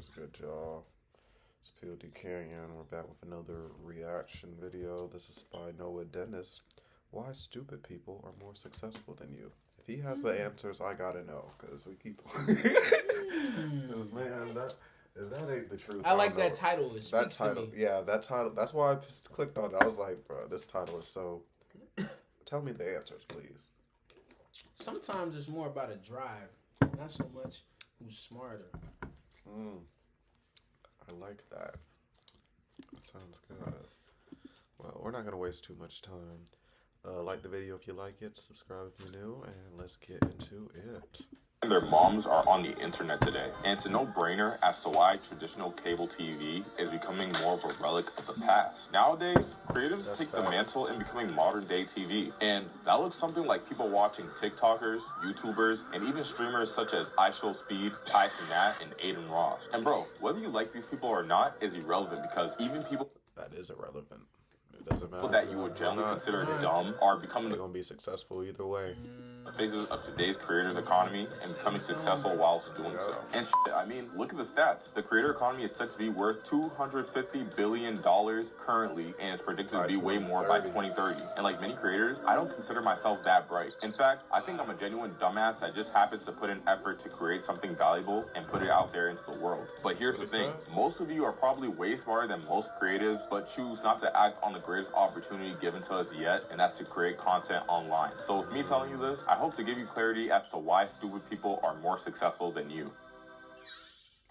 What's good, y'all? It's Pod.cannion. We're back with another reaction video. This is by Noah Dennis. Why stupid people are more successful than you? If he has the answers, I gotta know, because we keep. Because man, that ain't the truth. I like that title. It speaks to me. Yeah, that title. That's why I clicked on it. I was like, bro, this title is so. Tell me the answers, please. Sometimes it's more about a drive, not so much who's smarter. I like that. That sounds good. Well, we're not going to waste too much time. Like the video if you like it, subscribe if you're new, and let's get into it. Their moms are on the internet today, and it's a no-brainer as to why traditional cable TV is becoming more of a relic of the past. Nowadays, creatives take the mantle in becoming modern-day TV, and that looks something like people watching TikTokers, YouTubers, and even streamers such as iShowSpeed, Tyson Nat, and Aiden Ross. And bro, whether you like these people or not is irrelevant, because even people that is irrelevant. It doesn't matter. People that you would generally consider dumb are becoming they're gonna be successful either way. The faces of today's creators economy and becoming successful whilst doing so. And I mean, look at the stats. The creator economy is set to be worth $250 billion currently, and is predicted to be way more by 2030. And like many creators, I don't consider myself that bright. In fact, I think I'm a genuine dumbass that just happens to put in effort to create something valuable and put it out there into the world. But here's the thing. Most of you are probably way smarter than most creatives, but choose not to act on the greatest opportunity given to us yet, and that's to create content online. So with me telling you this, I hope to give you clarity as to why stupid people are more successful than you.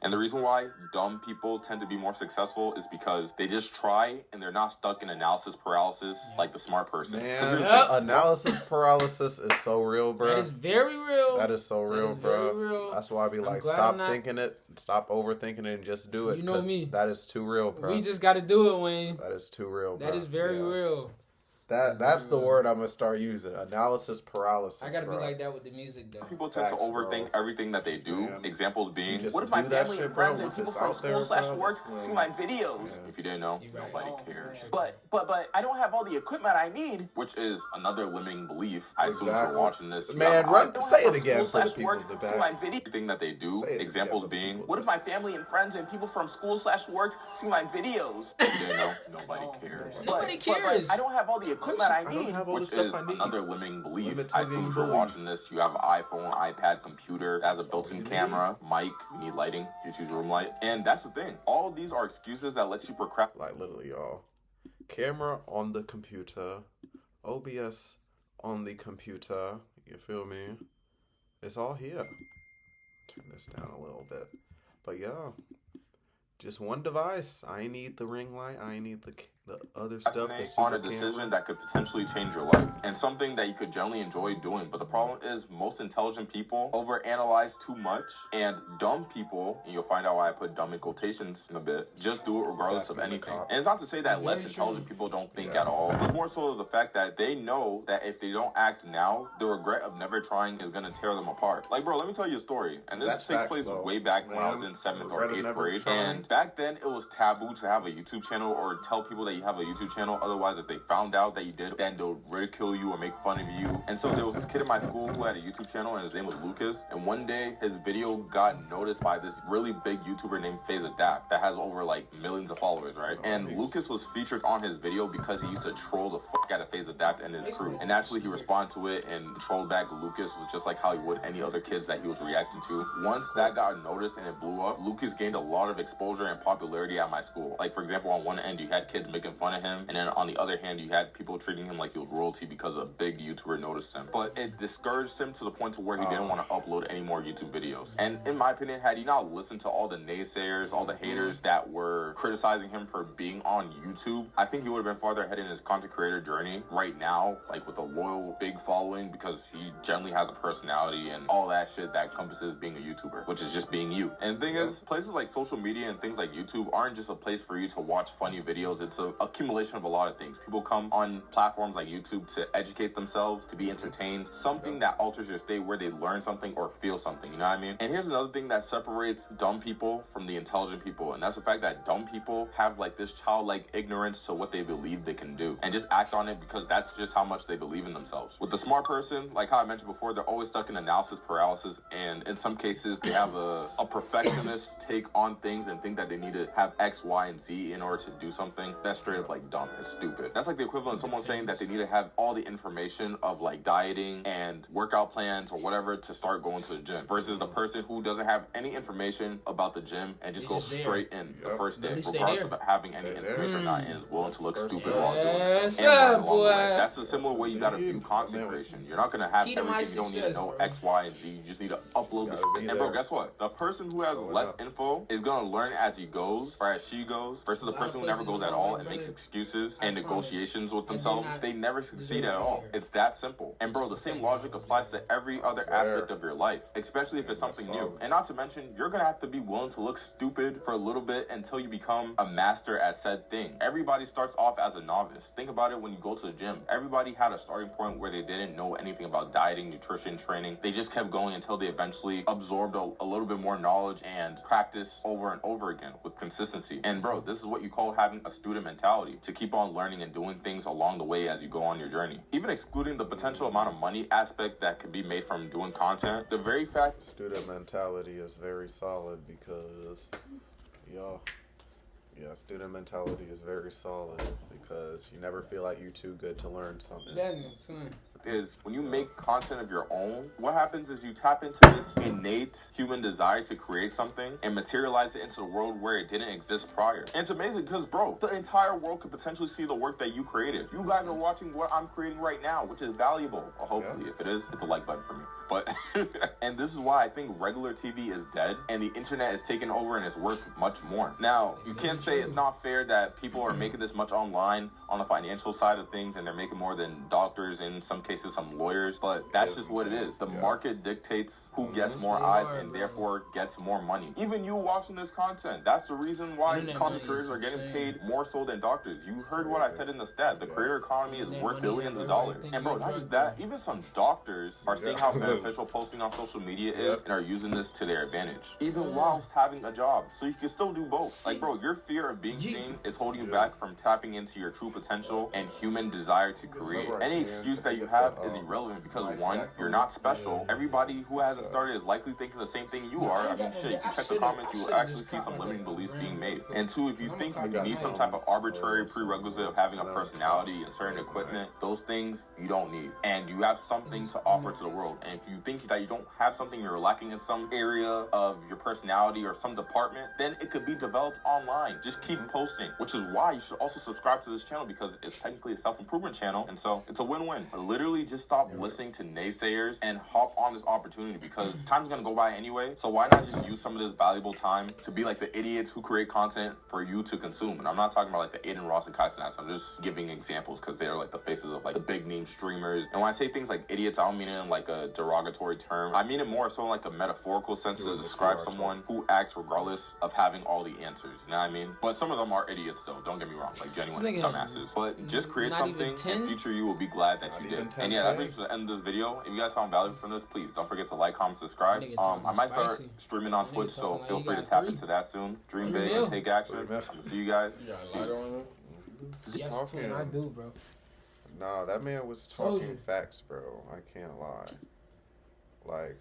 And the reason why dumb people tend to be more successful is because they just try and they're not stuck in analysis paralysis like the smart person. Man, analysis paralysis is so real, bro. That is very real. That is so real, bro. That's why I be like, stop thinking it, stop overthinking it, and just do it. You know me. That is too real, bro. We just got to do it, Wayne. That is too real, bro. That is very real. That's the word I'm gonna start using. Analysis paralysis. I gotta be like that with the music, though. People tend to overthink everything that they do. Examples being, what if my family and friends and people from school/work see my videos? If you didn't know, nobody cares. But I don't have all the equipment I need. Which is another limiting belief. I assume for watching this. Man, say it again for the people in the back. Everything that they do. Examples being, what if my family and friends and people from school/work see my videos? If you didn't know, nobody cares. Nobody cares. But I don't have all the equipment I need. Which is another limiting belief. I assume for watching this, you have an iPhone, iPad, computer, that has a built-in camera, mic, you need lighting, you choose room light. And that's the thing. All of these are excuses that let you procrastinate. Like literally, y'all. Camera on the computer, OBS on the computer, you feel me? It's all here. Turn this down a little bit. But yeah, just one device. I need the ring light, I need the other stuff. On a decision that could potentially change your life and something that you could generally enjoy doing. But the problem is most intelligent people overanalyze too much, and dumb people, and you'll find out why I put dumb in quotations in a bit, just do it regardless of anything. And it's not to say that less intelligent people don't think at all. It's more so the fact that they know that if they don't act now, the regret of never trying is going to tear them apart. Like, bro, let me tell you a story. And this takes place way back when I was in 7th or 8th grade. And back then, it was taboo to have a YouTube channel or tell people that you have a YouTube channel. Otherwise, if they found out that you did, then they'll ridicule you or make fun of you. And so there was this kid in my school who had a YouTube channel, and his name was Lucas. And one day, his video got noticed by this really big YouTuber named FaZe Adapt that has over like millions of followers, right? And Lucas was featured on his video because he used to troll the fuck out of FaZe Adapt and his crew. And naturally, he responded to it and trolled back Lucas just like how he would any other kids that he was reacting to. Once that got noticed and it blew up, Lucas gained a lot of exposure and popularity at my school. Like, for example, on one end, you had kids making fun of him, and then on the other hand, you had people treating him like he was royalty because a big YouTuber noticed him. But it discouraged him to the point to where he didn't want to upload any more YouTube videos. And in my opinion, had he not listened to all the naysayers, all the haters that were criticizing him for being on YouTube, I think he would have been farther ahead in his content creator journey right now, like with a loyal, big following, because he generally has a personality and all that shit that encompasses being a YouTuber, which is just being you. And the thing is, places like social media and things like YouTube aren't just a place for you to watch funny videos. It's a accumulation of a lot of things. People come on platforms like YouTube to educate themselves, to be entertained, something that alters your state where they learn something or feel something, you know what I mean? And here's another thing that separates dumb people from the intelligent people, and that's the fact that dumb people have like this childlike ignorance to what they believe they can do and just act on it because that's just how much they believe in themselves. With the smart person, like how I mentioned before, they're always stuck in analysis paralysis, and in some cases they have a perfectionist take on things and think that they need to have X, Y, and Z in order to do something. That's straight up like dumb. It's stupid. That's like the equivalent of someone saying that they need to have all the information of like dieting and workout plans or whatever to start going to the gym versus the person who doesn't have any information about the gym and just goes straight in the first day, regardless of having any information or not, and is willing to look stupid while doing so. Boy. That's a similar way you gotta view content creation. You're not gonna have everything. You don't need to know X, Y, and Z. You just need to upload the shit. And bro, guess what? The person who has less info is gonna learn as he goes or as she goes versus the person who never goes at all and makes excuses and negotiations with themselves. They never succeed at all. It's that simple. And bro, the same logic applies to every other aspect of your life, especially if it's something new. And not to mention, you're gonna have to be willing to look stupid for a little bit until you become a master at said thing. Everybody starts off as a novice. Think about it when you go to the gym. Everybody had a starting point where they didn't know anything about dieting, nutrition, training. They just kept going until they eventually absorbed a little bit more knowledge and practice over and over again with consistency. And bro, this is what you call having a student mentality, to keep on learning and doing things along the way as you go on your journey. Even excluding the potential amount of money aspect that could be made from doing content, the very fact student mentality is very solid because student mentality is very solid because you never feel like you're too good to learn something. Is when you make content of your own, what happens is you tap into this innate human desire to create something and materialize it into the world where it didn't exist prior. And it's amazing because, bro, the entire world could potentially see the work that you created. You guys are watching what I'm creating right now, which is valuable. Well, hopefully, if it is, hit the like button for me. But, and this is why I think regular TV is dead and the internet is taking over and it's worth much more. Now, you can't say it's not fair that people are making this much online on the financial side of things and they're making more than doctors, in some cases some lawyers, but that's just what it is. The market dictates who gets more eyes and therefore gets more money. Even you watching this content, that's the reason why content creators are getting paid more so than doctors. You heard what I said in the stat. The creator economy is worth billions of dollars. And bro, not just that, even some doctors are seeing how beneficial posting on social media is and are using this to their advantage, even whilst having a job. So you can still do both. Like bro, your fear of being seen is holding you back from tapping into your true potential and human desire to create. Any excuse that you have is irrelevant because one, you're not special. Everybody who hasn't started is likely thinking the same thing you are. I mean shit, if you check the comments, you will actually see some limiting beliefs being made. And two, if you think you need some type of arbitrary prerequisite of having a personality and certain equipment, those things you don't need. And you have something to offer to the world. And if you think that you don't have something, you're lacking in some area of your personality or some department, then it could be developed online. Just keep posting, which is why you should also subscribe to this channel because it's technically a self-improvement channel. And so it's a win-win. Literally just stop listening to naysayers and hop on this opportunity because time's gonna go by anyway. So why not just use some of this valuable time to be like the idiots who create content for you to consume? And I'm not talking about like the Aiden Ross and Kai Cenat. I'm just giving examples because they're like the faces of like the big name streamers. And when I say things like idiots, I don't mean it in like a derogatory term. I mean it more so in like a metaphorical sense to describe someone who acts regardless of having all the answers. You know what I mean? But some of them are idiots though. Don't get me wrong. Like genuine dumbasses. But just create something and future you will be glad that you did. And yeah, that brings us to the end of this video. If you guys found value from this, please don't forget to like, comment, subscribe. I might start streaming on Twitch, so feel free to tap into that soon. Dream big and take action. I'm gonna see you guys. Yes, I do, bro. Nah, that man was talking facts, bro. I can't lie. Like,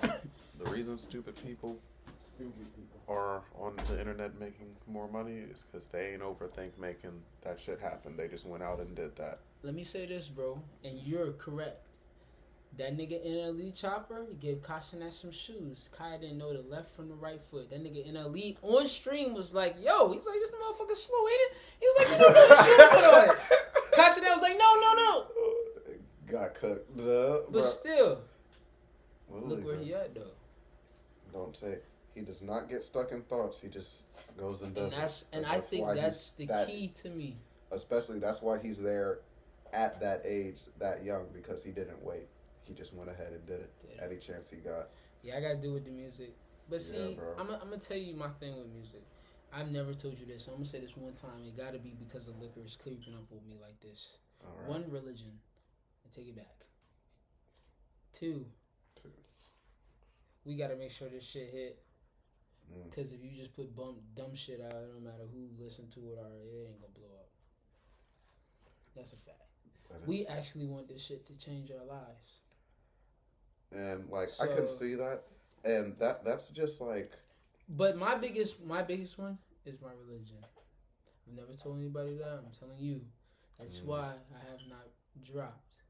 the reason stupid people are on the internet making more money is because they ain't overthink making that shit happen. They just went out and did that. Let me say this, bro, and you're correct. That nigga in Elite Chopper gave Kai Cenat some shoes. Kai didn't know the left from the right foot. That nigga in Elite on stream was like, yo, he's like, this motherfucker slow, ain't it? He was like, you don't know the shoe put on it. Kai Cenat was like, no. Got cooked up. But still, look where he at, though. Don't take. He does not get stuck in thoughts. He just goes and does it. And I think that's the key to me. Especially, that's why he's there at that age, that young, because he didn't wait. He just went ahead and did it any chance he got. Yeah, I got to do with the music. But see, I'm going to tell you my thing with music. I've never told you this. So I'm gonna say this one time. It gotta be because the liquor is creeping up on me like this. All right. One, religion. I take it back. Two. We gotta make sure this shit hit. Because if you just put dumb shit out, it don't matter who listen to it or it ain't gonna blow up. That's a fact. We actually want this shit to change our lives. And like I can see that, and that's just like. But my biggest one is my religion. I've never told anybody that. I'm telling you. That's why I have not dropped,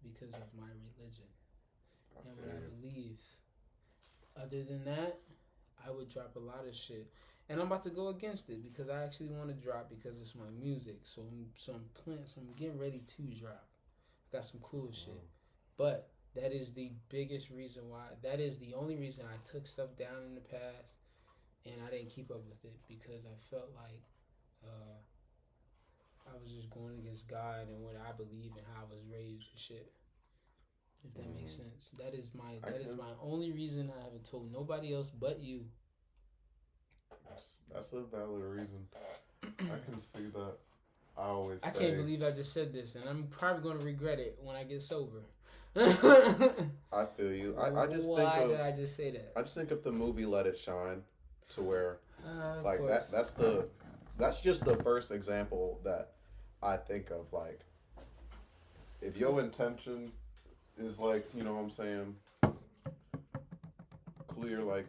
because of my religion and what I believe. Other than that, I would drop a lot of shit. And I'm about to go against it because I actually want to drop because it's my music. So I'm getting ready to drop. I got some cool shit. But that is the biggest reason why. That is the only reason I took stuff down in the past and I didn't keep up with it, because I felt like I was just going against God and what I believe and how I was raised and shit. If that makes sense. That is my only reason I haven't told nobody else but you. That's a valid reason. I can see that. I can't believe I just said this, and I'm probably going to regret it when I get sober. I feel you. Why did I just say that? I just think of the movie Let It Shine, to where like course. that's just the first example that I think of. Like, if your intention is like, you know what I'm saying, clear, like,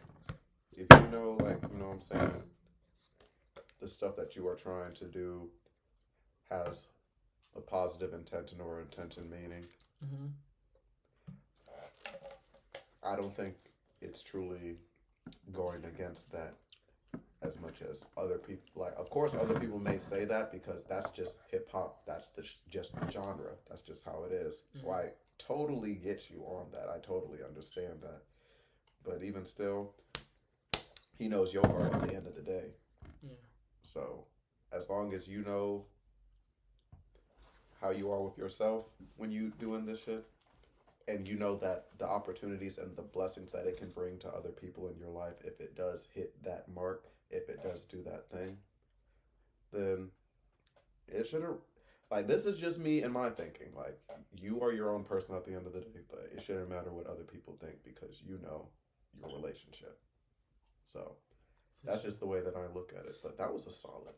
if you know, like, you know what I'm saying, the stuff that you are trying to do has a positive intention or intention meaning, I don't think it's truly going against that as much as other people. Like, of course, other people may say that because that's just hip hop. That's just the genre. That's just how it is. So I totally get you on that. I totally understand that. But even still, he knows your heart at the end of the day. Yeah. So as long as you know how you are with yourself when you doing this shit, and you know that the opportunities and the blessings that it can bring to other people in your life, if it does hit that mark, if it does do that thing, then it shouldn't, like, this is just me and my thinking. Like, you are your own person at the end of the day, but it shouldn't matter what other people think because you know your relationship. So that's just the way that I look at it. But that was a solid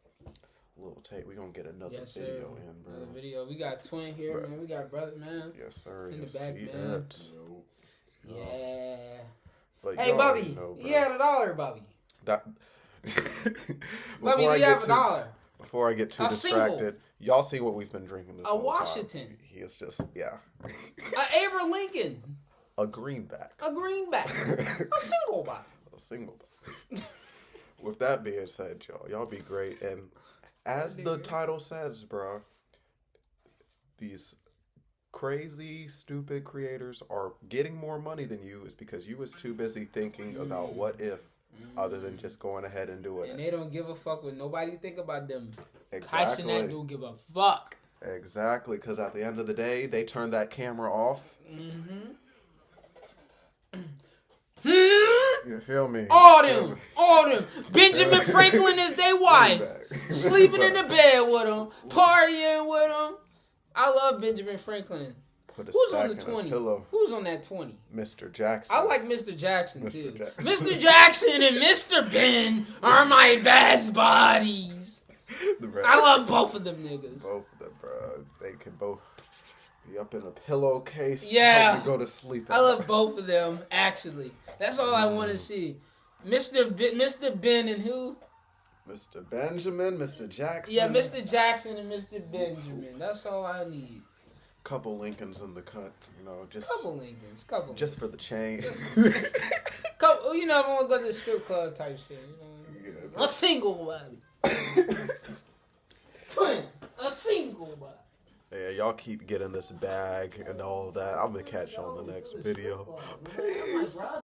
little tape. We're gonna get another video in, bro. Another video. We got twin here, bro. Man. We got brother, man. Yes, sir. In yes, the back, man. Yeah. But hey, Bubby. You had $1, Bubby. That. Bubby, do you have $1? Before I get too distracted, y'all see what we've been drinking this whole Washington. time. He is just, yeah. A Abraham Lincoln. A greenback. A greenback. A single bottle. A single bottle. With that being said, y'all be great. And as the title says, bro, these crazy, stupid creators are getting more money than you is because you was too busy thinking about what if, other than just going ahead and doing it. And they don't give a fuck what nobody think about them. Exactly. Tyson don't give a fuck. Exactly, because at the end of the day, they turn that camera off. You feel me? All them. Benjamin Franklin is their wife. Sleeping in the bed with them. Partying with them. I love Benjamin Franklin. Who's on the 20? Who's on that 20? Mr. Jackson. I like Mr. Jackson, too. Mr. Jackson and Mr. Ben are my best buddies. I love both of them niggas. Both of them, bro. They can both be up in a pillowcase. Yeah. You go to sleep. I love both of them, actually. That's all I want to see. Mr. Ben and who? Mr. Benjamin, Mr. Jackson. Yeah, Mr. Jackson and Mr. Benjamin. That's all I need. Couple Lincolns in the cut, you know, just couple Lincolns, just for the chain. Couple, you know, if I want to go to the strip club type shit, you know. Yeah, a single body. Twin, a single body. Yeah, y'all keep getting this bag and all of that. I'm gonna catch you on the next video. Peace.